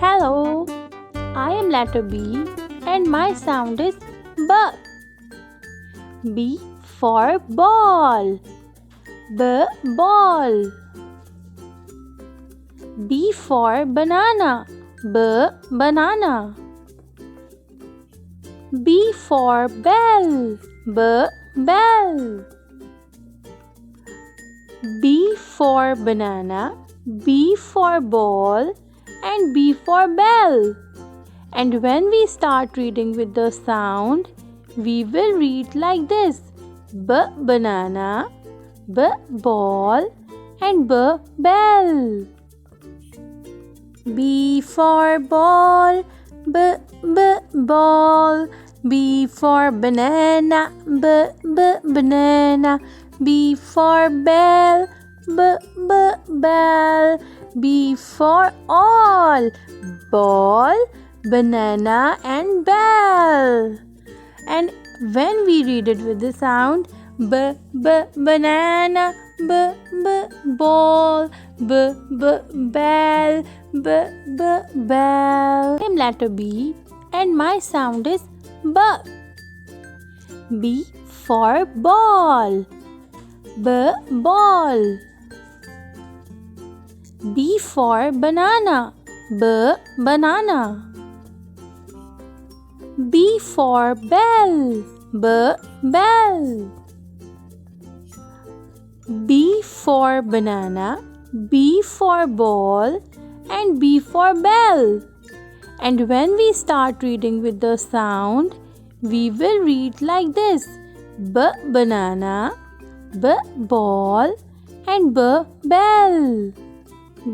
Hello, I am letter B and my sound is B. B for ball. B, ball. B for banana. B, banana. B for bell. B, bell. B for banana, B for ball, and B for bell. And when we start reading with the sound, we will read like this: B, banana, B, ball, and B, bell. B for ball, B, B, ball. B for banana, B, B, banana. B for bell, B, B, bell. B for all, ball, banana and bell. And when we read it with the sound B, B, banana, B, B, ball, B, B, bell, B, B, bell. I am letter B and my sound is B. B for ball. B, ball. B for banana. B, banana. B for bell. B, bell. B for banana, B for ball, and B for bell. And when we start reading with the sound, we will read like this: B, banana, B, ball, and B, bell.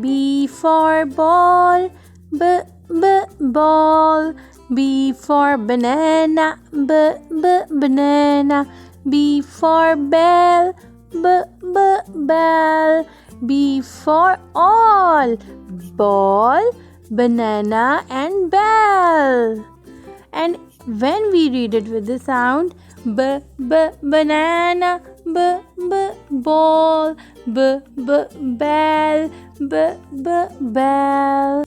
B for ball, B, B, ball. B for banana, B, B, banana. B for bell, B, B, bell. B for all, ball, banana and bell. And when we read it with the sound B, B, banana, B, B, ball, B, B, bell, B, B, bell.